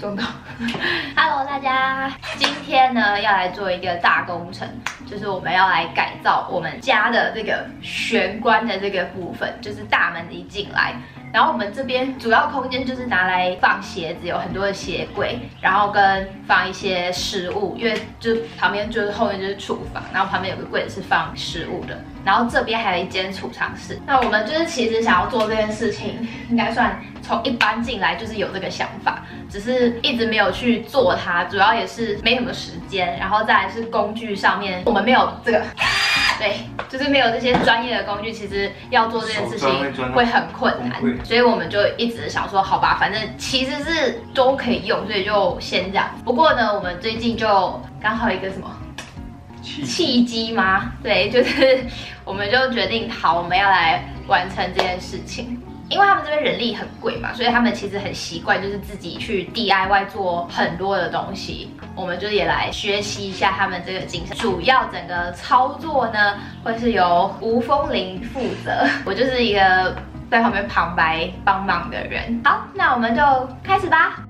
撞到。Hello， 大家，今天呢要来做一个大工程，就是我们要来改造我们家的这个玄关的这个部分，就是大门一进来。 然后我们这边主要空间就是拿来放鞋子，有很多的鞋柜，然后跟放一些食物，因为就旁边就是后面就是厨房，然后旁边有个柜子是放食物的，然后这边还有一间储藏室。那我们就是其实想要做这件事情，应该算从一搬进来就是有这个想法，只是一直没有去做它，主要也是没什么时间，然后再来是工具上面我们没有这个。 对，就是没有这些专业的工具，其实要做这件事情会很困难，所以我们就一直想说，好吧，反正其实是都可以用，所以就先这样。不过呢，我们最近就刚好一个什么契机吗？对，就是我们就决定，好，我们要来完成这件事情。 因为他们这边人力很贵嘛，所以他们其实很习惯，就是自己去 DIY 做很多的东西。我们就是也来学习一下他们这个精神。主要整个操作呢，会是由吴风铃负责，我就是一个在旁边旁白帮忙的人。好，那我们就开始吧。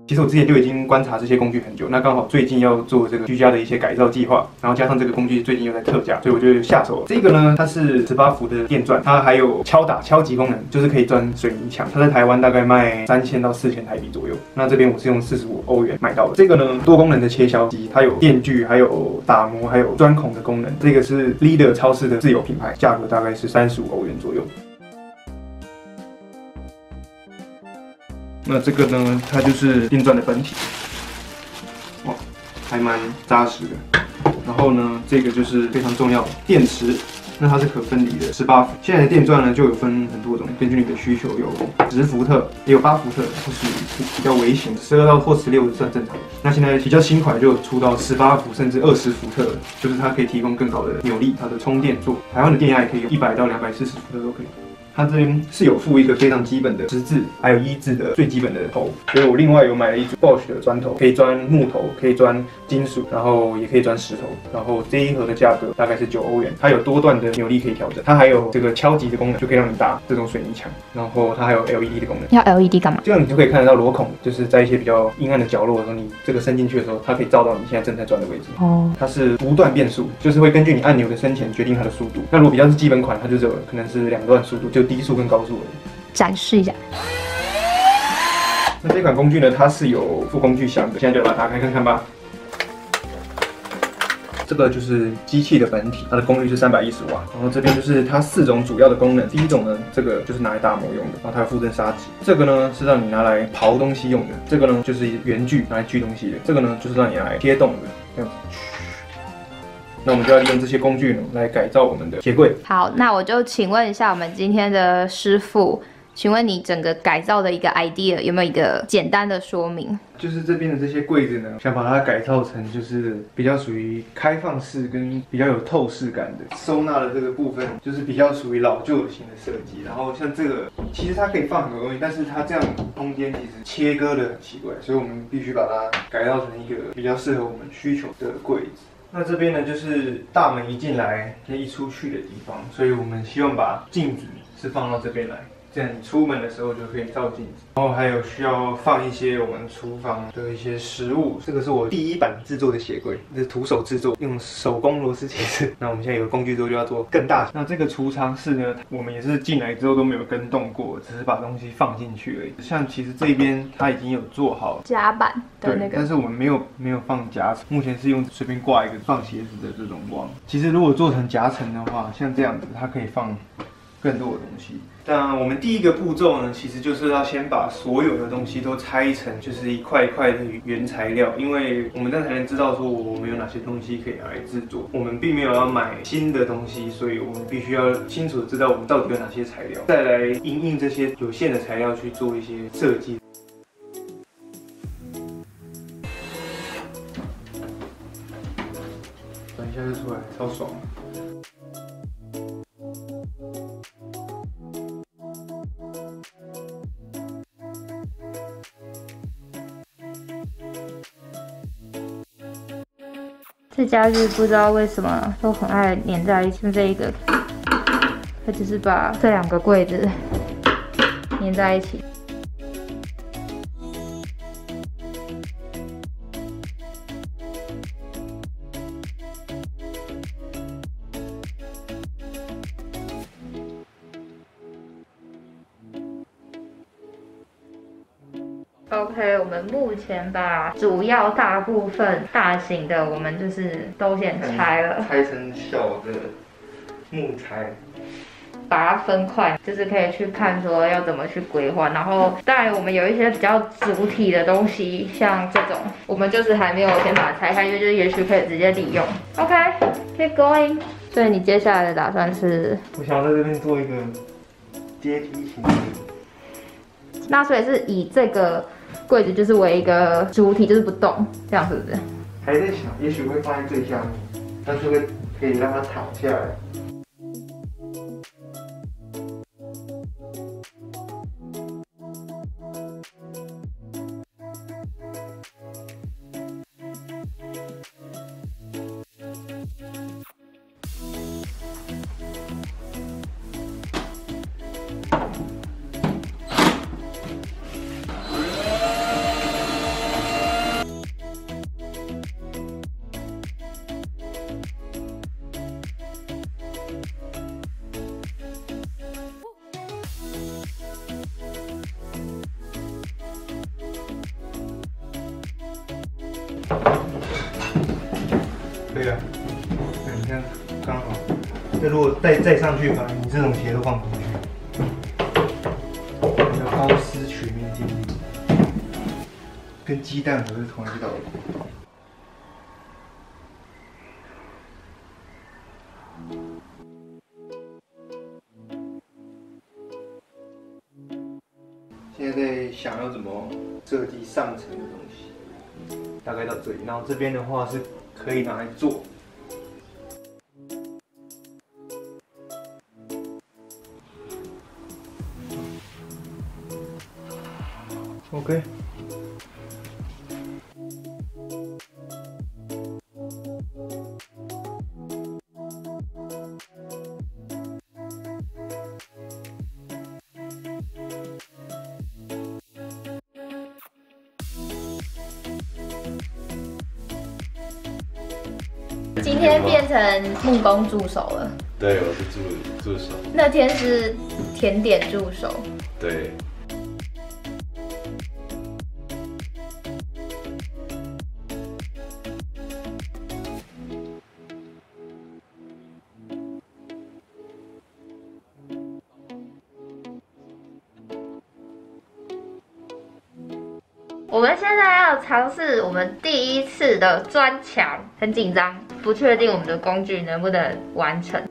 其实我之前就已经观察这些工具很久，那刚好最近要做这个居家的一些改造计划，然后加上这个工具最近又在特价，所以我就下手了。这个呢，它是18伏的电钻，它还有敲击功能，就是可以钻水泥墙。它在台湾大概卖3000到4000台币左右。那这边我是用45欧元买到的。这个呢，多功能的切削机，它有电锯，还有打磨，还有钻孔的功能。这个是 Leader 超市的自有品牌，价格大概是35欧元左右。 那这个呢，它就是电钻的本体，哇，还蛮扎实的。然后呢，这个就是非常重要的电池，那它是可分离的，18伏。现在的电钻呢就有分很多种，根据你的需求，有10伏特，也有8伏特，或是比较微型，12到或16算正常的。那现在比较新款就有出到18伏甚至20伏特，就是它可以提供更高的扭力，它的充电座，台湾的电压也可以有100到240伏特都可以。 它这边是有附一个非常基本的10字，还有1字的最基本的头，所以我另外有买了一组 Bosch 的钻头，可以钻木头，可以钻金属，然后也可以钻石头，然后这一盒的价格大概是9欧元，它有多段的扭力可以调整，它还有这个敲击的功能，就可以让你打这种水泥墙，然后它还有 LED 的功能。要 LED 干嘛？这样你就可以看得到螺孔，就是在一些比较阴暗的角落的时候，你这个伸进去的时候，它可以照到你现在正在钻的位置。哦，它是无段变速，就是会根据你按钮的深浅决定它的速度。那如果比较是基本款，它就只有可能是2段速度，就低速跟高速而已。 展示一下。那这款工具呢，它是有附工具箱的，现在就把它打开看看吧。这个就是机器的本体，它的功率是310瓦。然后这边就是它4种主要的功能。第一种呢，这个就是拿来打磨用的，然后它有附赠砂纸。这个呢是让你拿来刨东西用的。这个呢就是圆锯，拿来锯东西的。这个呢就是让你来贴洞的，这样子。 那我们就要利用这些工具呢，来改造我们的鞋柜。好，那我就请问一下我们今天的师傅，请问你整个改造的一个 idea 有没有一个简单的说明？就是这边的这些柜子呢，想把它改造成就是比较属于开放式跟比较有透视感的。收纳的这个部分就是比较属于老旧型的设计。然后像这个，其实它可以放很多东西，但是它这样空间其实切割的很奇怪，所以我们必须把它改造成一个比较适合我们需求的柜子。 那这边呢，就是大门一进来跟一出去的地方，所以我们希望把镜子是放到这边来，这样你出门的时候就可以照镜子。然后还有需要放一些我们厨房的一些食物，这个是我第一版制作的鞋柜，这是徒手制作，用手工螺丝起子。那我们现在有了工具之后就要做更大。那这个储藏室呢，我们也是进来之后都没有跟动过，只是把东西放进去而已。像其实这边它已经有做好夹板的那个，但是我们没有放夹层，目前是用随便挂一个放鞋子的这种网。其实如果做成夹层的话，像这样子，它可以放更多的东西。那我们第一个步骤呢，其实就是要先把所有的东西都拆成就是一块一块的原材料，因为我们这样才能知道说我们有哪些东西可以拿来制作。我们并没有要买新的东西，所以我们必须要清楚的知道我们到底有哪些材料，再来因应这些有限的材料去做一些设计。转一下就出来，超爽。这家具不知道为什么都很爱粘在一起，这一个，它只是把这2个柜子粘在一起。OK， 我们目前把主要大部分大型的，我们就是都先拆了，拆成小的木材，把它分块，就是可以去看说要怎么去规划。然后当然我们有一些比较主体的东西，像这种，我们就是还没有先把它拆开，因为就是也许可以直接利用。OK，keep going。所以你接下来的打算是？我想在这边做一个阶梯型的。那所以是以这个柜子就是为一个主体，就是不动，这样是不是？还在想，也许会放在最下面，但是会可以让它躺下来。对啊，你看刚好。那如果再上去，可能你这种鞋都放不进去。叫高斯曲面定律，跟鸡蛋盒是同一个道理。现在在想要怎么设计上层的东西，大概到这里，然后这边的话是可以拿来做。OK。今天变成木工助手了。对，我是助手。那天是甜点助手。对。我们现在要尝试我们第一次的砖墙，很紧张，不确定我们的工具能不能完成。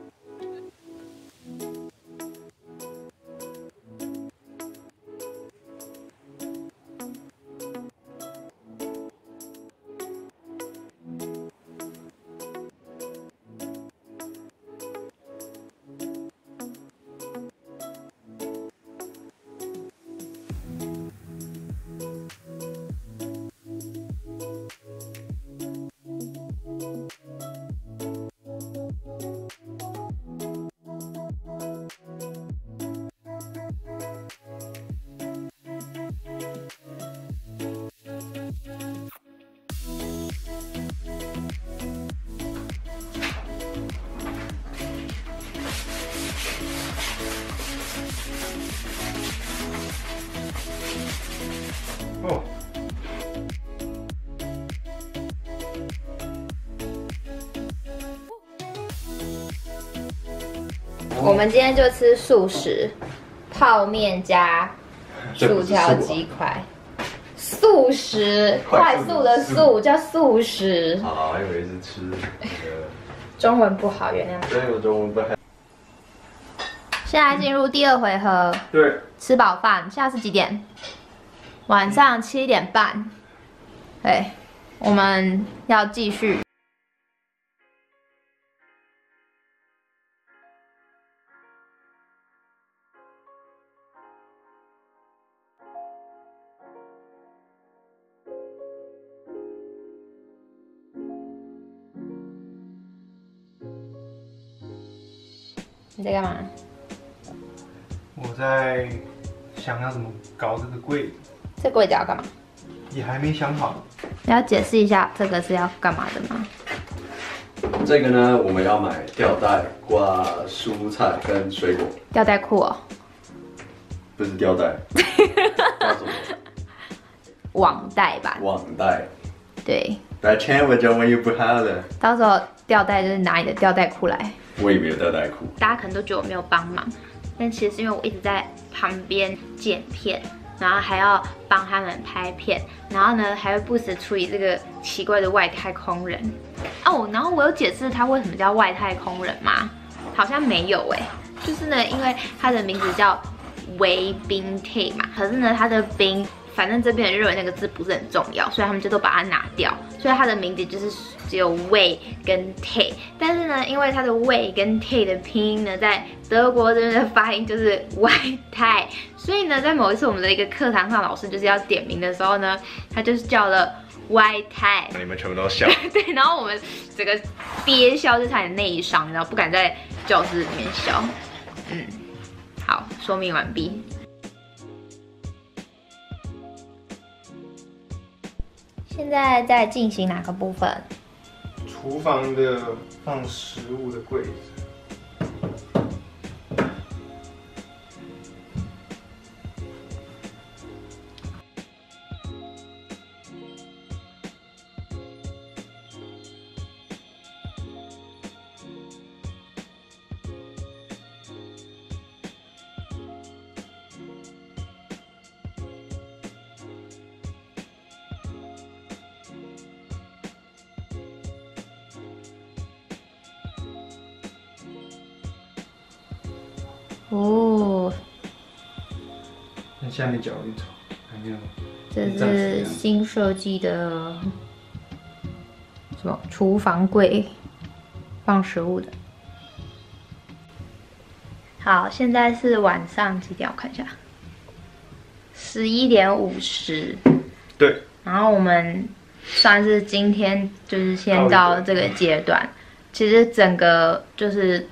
哦，我们今天就吃素食，泡面加薯条鸡块。素食，快速的速叫素食。好，还以为是吃那个。中文不好，原谅。对，我中文不好。现在进入第二回合。对。吃饱饭，现在是几点？晚上7点半。对，我们要继续。你在干嘛？我在想要怎么搞这个柜子，这柜子要干嘛？也还没想好。你要解释一下这个是要干嘛的吗？这个呢，我们要买吊带挂蔬菜跟水果。吊带裤哦。不是吊带。挂什么？网袋吧。网袋。对。来签我就问又不好了。到时候吊带就是拿你的吊带裤来。我也没有吊带裤。大家可能都觉得我没有帮忙，但其实是因为我一直在旁边剪片，然后还要帮他们拍片，然后呢还会不时处理这个奇怪的外太空人。哦，然后我有解释他为什么叫外太空人吗？好像没有哎，就是呢，因为他的名字叫维宾 T 嘛，可是呢他的宾。反正这边人认为那个字不是很重要，所以他们就都把它拿掉，所以它的名字就是只有 Wei 跟 T。但是呢，因为它的 Wei 跟 T 的拼音呢，在德国这边的发音就是外太，所以呢，在某一次我们的一个课堂上，老师就是要点名的时候呢，他就是叫了外太。你们全部都笑。对，然后我们整个憋笑就差点内伤，然后不敢在教室里面笑。好，说明完毕。现在在进行哪个部分？厨房的放食物的柜子。哦，那下面脚有点丑，还没有。这是新设计的什么厨房柜，放食物的。好，现在是晚上几点？我看一下，11:50。对。然后我们算是今天就是先到这个阶段，其实整个就是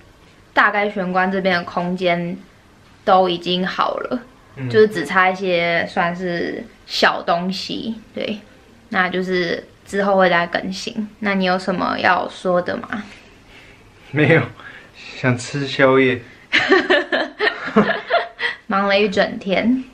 大概玄关这边的空间都已经好了，就是只差一些算是小东西，对，那就是之后会再更新。那你有什么要说的吗？没有，想吃宵夜。忙了一整天。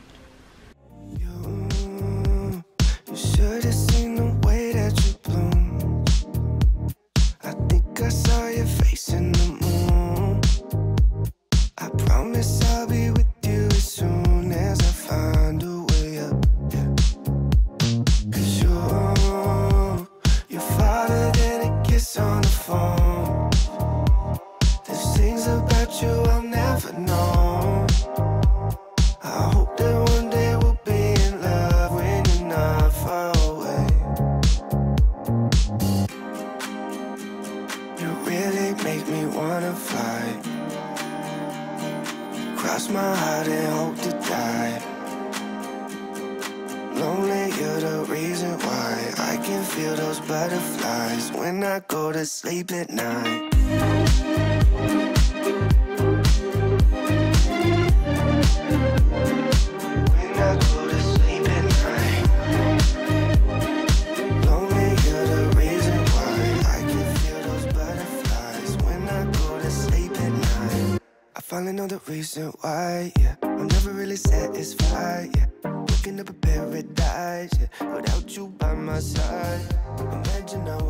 Cross my heart and hope to die. Lonely, you're the reason why I can feel those butterflies when I go to sleep at night. When I go to sleep at night. Lonely, you're the reason why I can feel those butterflies when I go to sleep at night. I finally know the reason why, yeah. I'm never really satisfied, yeah. Waking up a paradise, yeah. Without you by my side. Imagine how